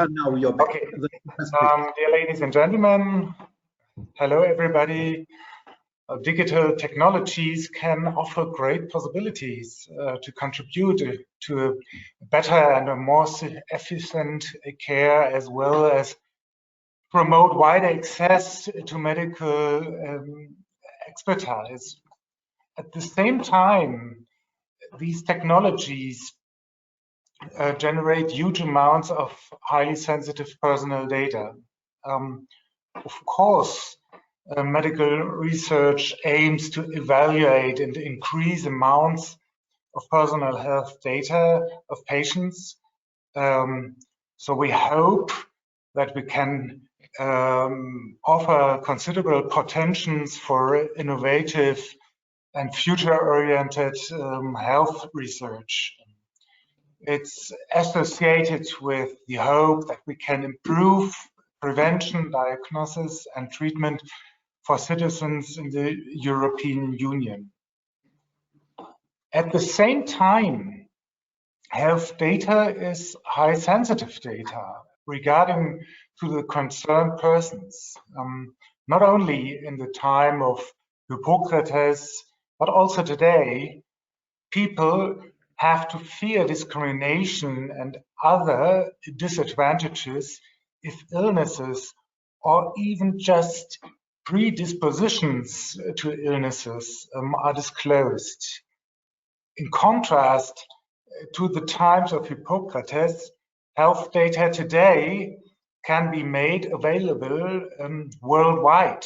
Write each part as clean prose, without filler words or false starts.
Now you're back. Okay. Dear ladies and gentlemen, hello everybody. Digital technologies can offer great possibilities to contribute to a better and a more efficient care, as well as promote wider access to medical expertise. At the same time, these technologies generate huge amounts of highly sensitive personal data. Of course, medical research aims to evaluate and increase amounts of personal health data of patients. So we hope that we can offer considerable potentials for innovative and future-oriented health research. It's associated with the hope that we can improve prevention, diagnosis, and treatment for citizens in the European Union. At the same time, health data is high sensitive data regarding to the concerned persons, not only in the time of Hippocrates, but also today. People have to fear discrimination and other disadvantages if illnesses or even just predispositions to illnesses are disclosed. In contrast to the times of Hippocrates, health data today can be made available worldwide.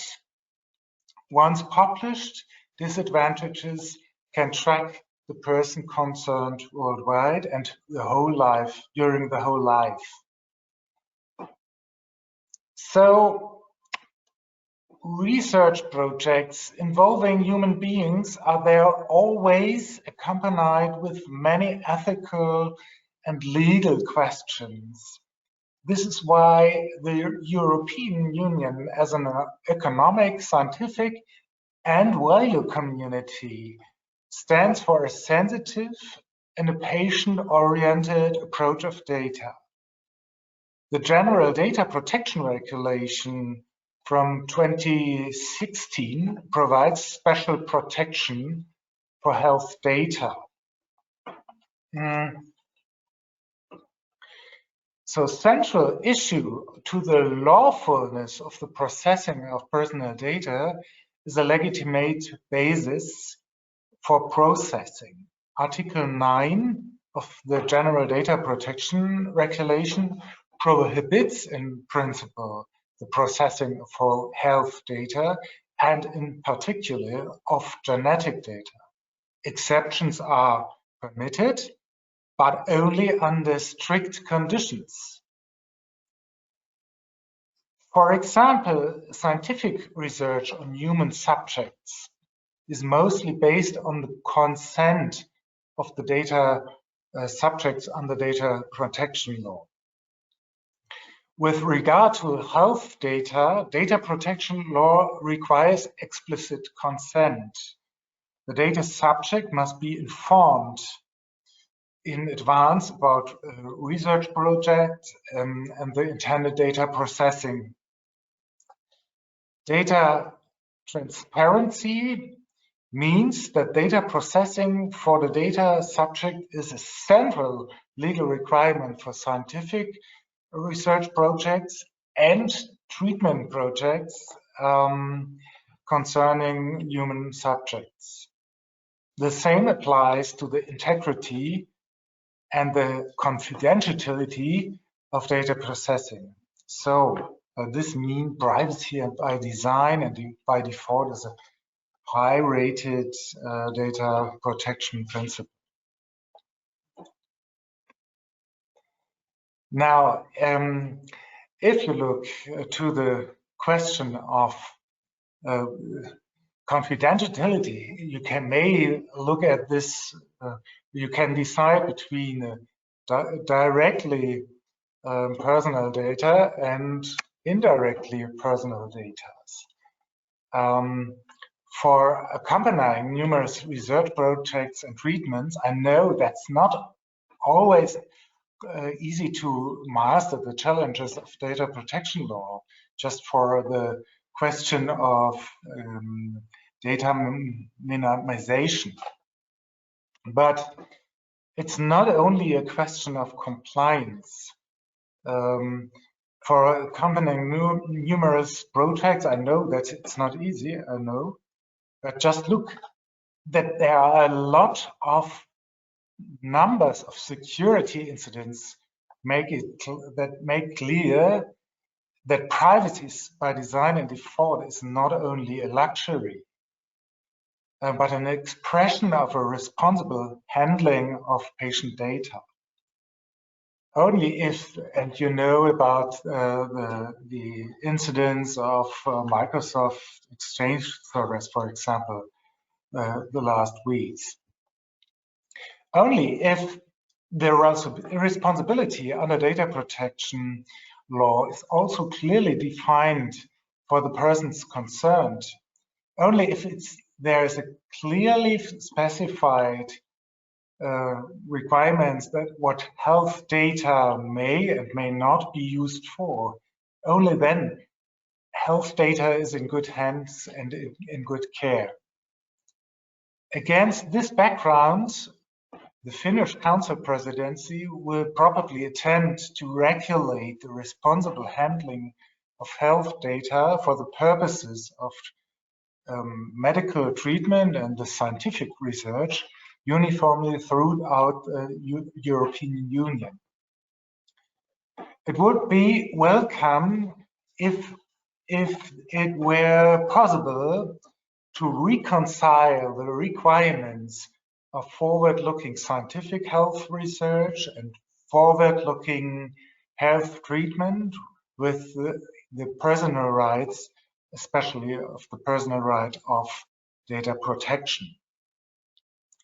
Once published, disadvantages can track the person concerned worldwide and the whole life, during the whole life. So, research projects involving human beings are there always accompanied with many ethical and legal questions. This is why the European Union, as an economic, scientific, and value community, stands for a sensitive and a patient-oriented approach of data. The General Data Protection Regulation from 2016 provides special protection for health data. So, central issue to the lawfulness of the processing of personal data is a legitimate basis for processing. Article 9 of the General Data Protection Regulation prohibits in principle the processing for health data and in particular of genetic data. Exceptions are permitted, but only under strict conditions. For example, scientific research on human subjects is mostly based on the consent of the data subjects under data protection law. With regard to health data, data protection law requires explicit consent. The data subject must be informed in advance about research project and the intended data processing. Data transparency means that data processing for the data subject is a central legal requirement for scientific research projects and treatment projects concerning human subjects. The same applies to the integrity and the confidentiality of data processing. So this means privacy and by design and by default is a high-rated data protection principle. Now, if you look to the question of confidentiality, you may look at this, you can decide between directly personal data and indirectly personal data. For accompanying numerous research projects and treatments, I know that's not always easy to master the challenges of data protection law just for the question of data minimization. But it's not only a question of compliance. For accompanying numerous projects, I know that it's not easy, I know, but just look that there are a lot of numbers of security incidents that make clear that privacy by design and default is not only a luxury, but an expression of a responsible handling of patient data. Only if, and you know about the incidents of Microsoft Exchange servers, for example, the last weeks. Only if the responsibility under data protection law is also clearly defined for the persons concerned, only if there is a clearly specified requirements that what health data may and may not be used for, only then health data is in good hands and in good care. Against this background, the Finnish Council presidency will probably attempt to regulate the responsible handling of health data for the purposes of medical treatment and the scientific research uniformly throughout the European Union. It would be welcome if it were possible to reconcile the requirements of forward-looking scientific health research and forward-looking health treatment with the personal rights, especially of the personal right of data protection.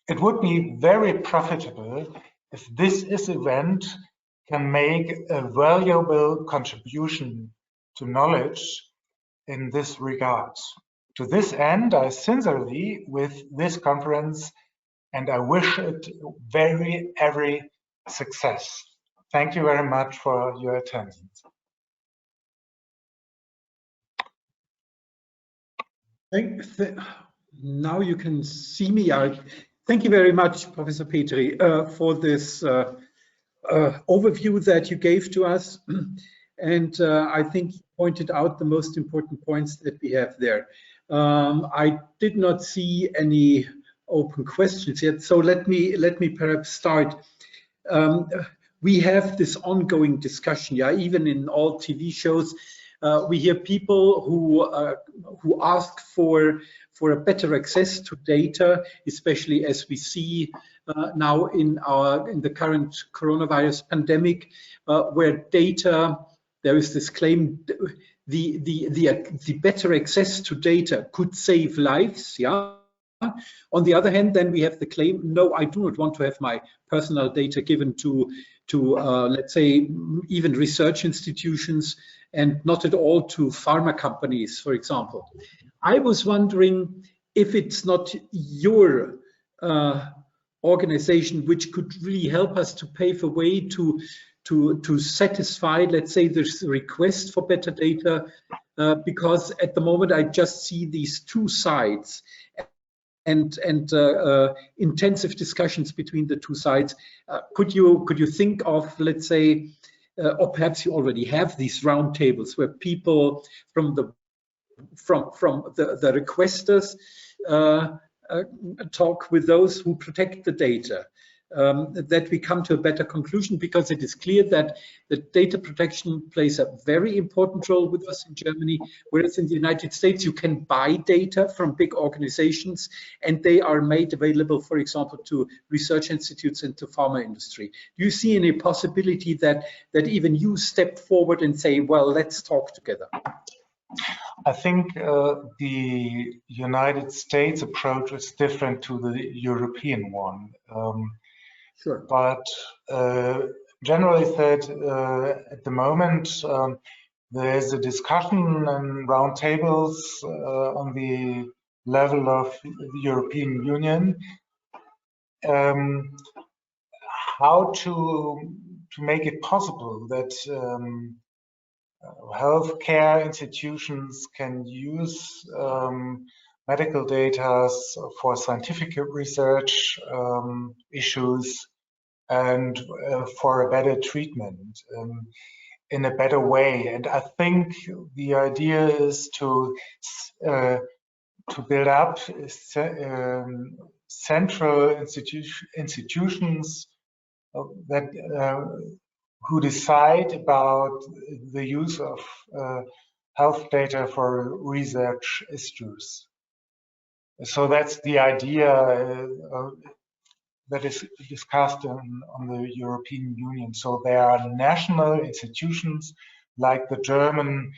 It would be very profitable if this event can make a valuable contribution to knowledge in this regard. To this end, I sincerely with this conference, and I wish it every success. Thank you very much for your attendance. Now you can see me. Thank you very much, Professor Petri, for this overview that you gave to us. And I think you pointed out the most important points that we have there. I did not see any open questions yet, so let me perhaps start. We have this ongoing discussion, yeah, even in all TV shows. We hear people who ask for a better access to data, especially as we see now in the current coronavirus pandemic, where data, there is this claim, the better access to data could save lives, yeah. On the other hand, then we have the claim, no, I do not want to have my personal data given to let's say, even research institutions, and not at all to pharma companies, for example. I was wondering if it's not your organization which could really help us to pave a way to satisfy, let's say, this request for better data, because at the moment I just see these two sides and intensive discussions between the two sides. Could you think of, let's say, or perhaps you already have these roundtables where people from the requesters talk with those who protect the data, that we come to a better conclusion, because it is clear that the data protection plays a very important role with us in Germany, whereas in the United States you can buy data from big organizations and they are made available, for example, to research institutes and to pharma industry. Do you see any possibility that even you step forward and say, well, let's talk together? I think the United States approach is different to the European one. Sure. But generally said, at the moment, there is a discussion and roundtables on the level of the European Union, how to make it possible that healthcare institutions can use medical data for scientific research issues and for a better treatment in a better way. And I think the idea is to build up central institutions that who decide about the use of health data for research issues. So that's the idea that is discussed on the European Union. So there are national institutions like the German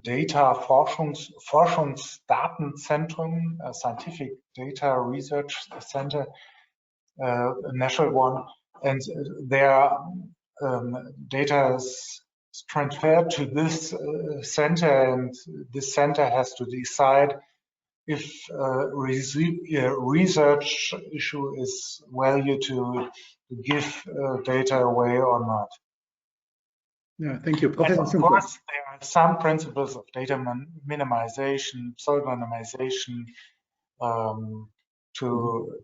Data Forschungsdatenzentrum, a scientific data research center, a national one, and their data is transferred to this center, and this center has to decide if research issue is value to give data away or not. Yeah, thank you, Professor. Of course, there are some principles of data minimization, pseudonymization, to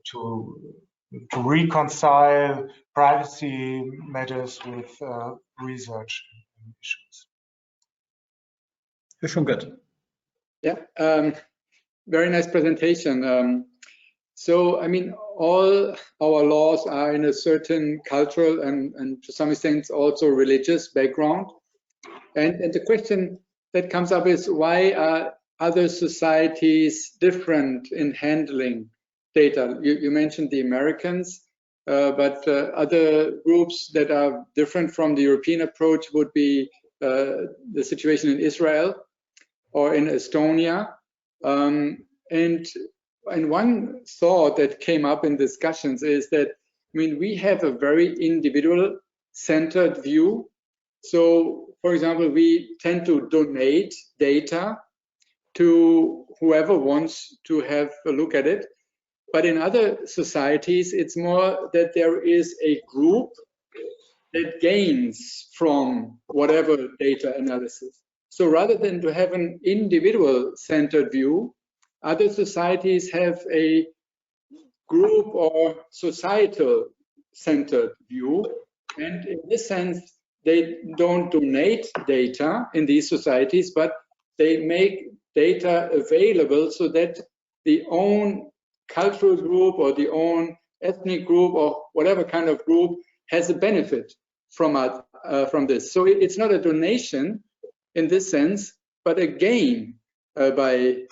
reconcile privacy matters with research issues. Schungert. Yeah, very nice presentation. So, I mean, all our laws are in a certain cultural and to some extent also religious background. And the question that comes up is, why are other societies different in handling data? You mentioned the Americans, but other groups that are different from the European approach would be the situation in Israel or in Estonia. And one thought that came up in discussions is that, I mean, we have a very individual-centered view. So, for example, we tend to donate data to whoever wants to have a look at it. But in other societies, it's more that there is a group that gains from whatever data analysis. So rather than to have an individual-centered view, other societies have a group or societal-centered view. And in this sense, they don't donate data in these societies, but they make data available so that the own cultural group or the own ethnic group or whatever kind of group has a benefit from this. So it's not a donation in this sense, but a gain by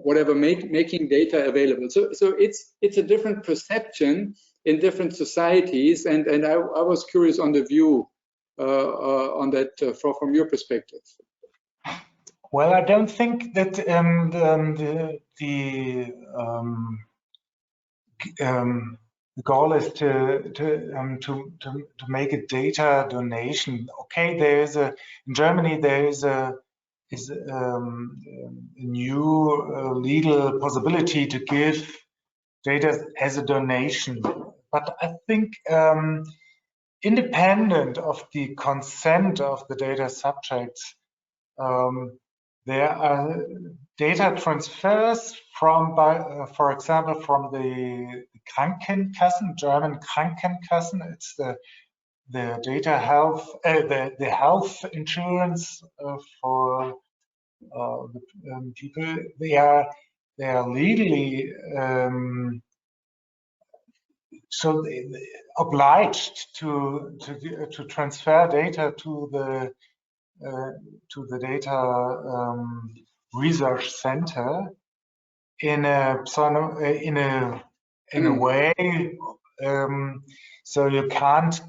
whatever making data available. So it's a different perception in different societies, and I was curious on the view on that from your perspective. Well, I don't think that the goal is to make a data donation. Okay, in Germany there is a new legal possibility to give data as a donation, but I think independent of the consent of the data subjects, there are data transfers from, for example, from the Krankenkassen, German Krankenkassen. It's the data health, the health insurance for the people. They are legally so obliged to transfer data to the data research center in a way, so you can't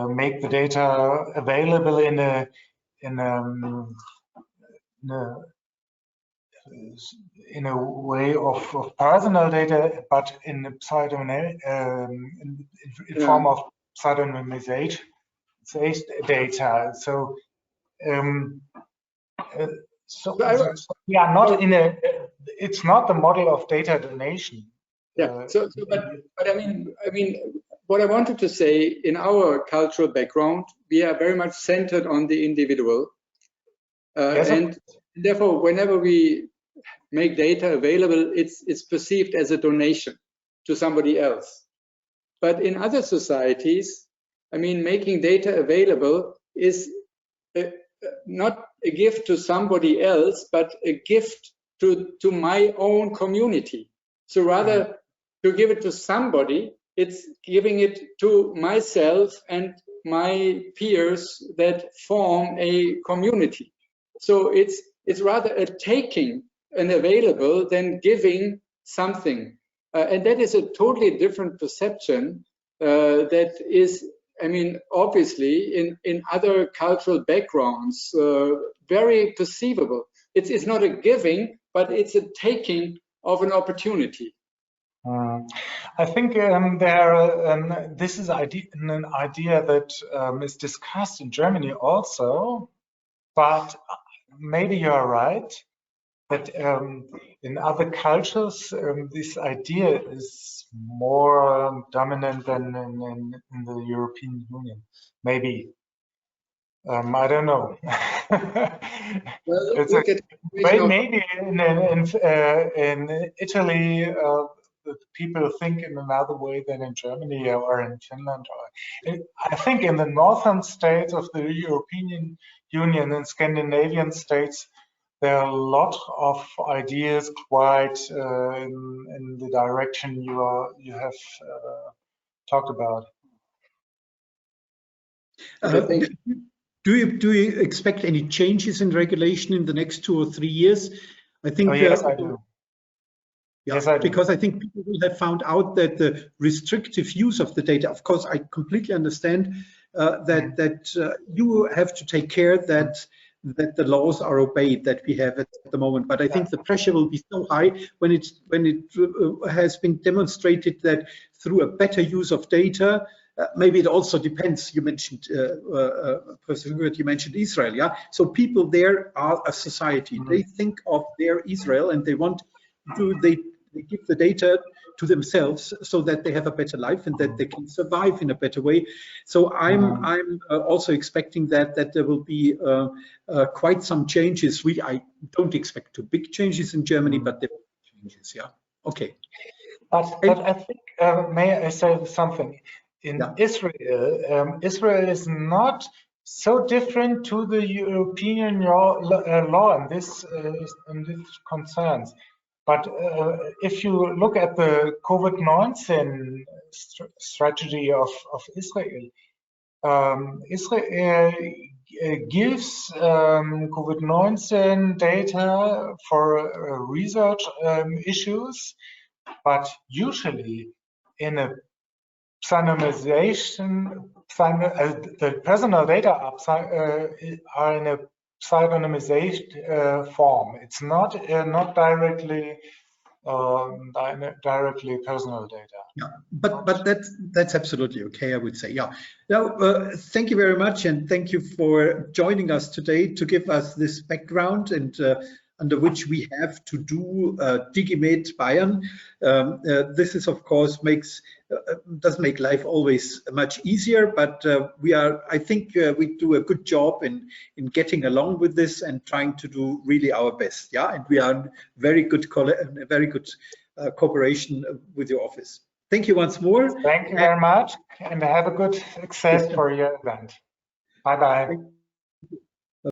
make the data available in a way of personal data, but in form of pseudonymization data. So we are not in a. It's not the model of data donation. Yeah. But I mean, what I wanted to say, in our cultural background, we are very much centered on the individual, Yes, and therefore, whenever we make data available, it's perceived as a donation to somebody else. But in other societies, I mean, making data available is not a gift to somebody else, but a gift to my own community. So rather to give it to somebody, it's giving it to myself and my peers that form a community. So it's rather a taking and available than giving something. And that is a totally different perception that is, I mean, obviously in other cultural backgrounds, very perceivable. It's not a giving, but it's a taking of an opportunity. I think this is an idea that is discussed in Germany also, but maybe you're right that in other cultures this idea is more dominant than in the European Union. Maybe. I don't know. Well, maybe in Italy, people think in another way than in Germany or in Finland. I think in the northern states of the European Union and Scandinavian states, there are a lot of ideas quite in the direction you have talked about. Do you expect any changes in regulation in the next 2 or 3 years? I think. Oh, yes, I do. Yeah, yes, I do. Because I think people will have found out that the restrictive use of the data. Of course, I completely understand that you have to take care that the laws are obeyed that we have at the moment. But I think the pressure will be so high when it has been demonstrated that through a better use of data. Maybe it also depends. You mentioned, Professor Hubert, you mentioned Israel, yeah? So people there are a society. They think of their Israel and they want to, they give the data to themselves so that they have a better life and that they can survive in a better way. So I'm also expecting that there will be quite some changes. I don't expect too big changes in Germany, but there will be changes, yeah. Okay. But I think, may I say something? In Israel, Israel is not so different to the European law in this concerns. But if you look at the COVID-19 strategy of Israel, Israel gives COVID-19 data for research issues, but usually in a pseudonymization, the personal data are in a pseudonymization form. It's not directly personal data. Yeah, but that's absolutely okay, I would say. Yeah. Now, thank you very much, and thank you for joining us today to give us this background and under which we have to do Digimed Bayern. This is, of course, doesn't make life always much easier, but I think we do a good job in getting along with this and trying to do really our best. Yeah, and we are in very good cooperation with your office. Thank you once more. Thank you very much, and have a good success for your event. Bye-bye.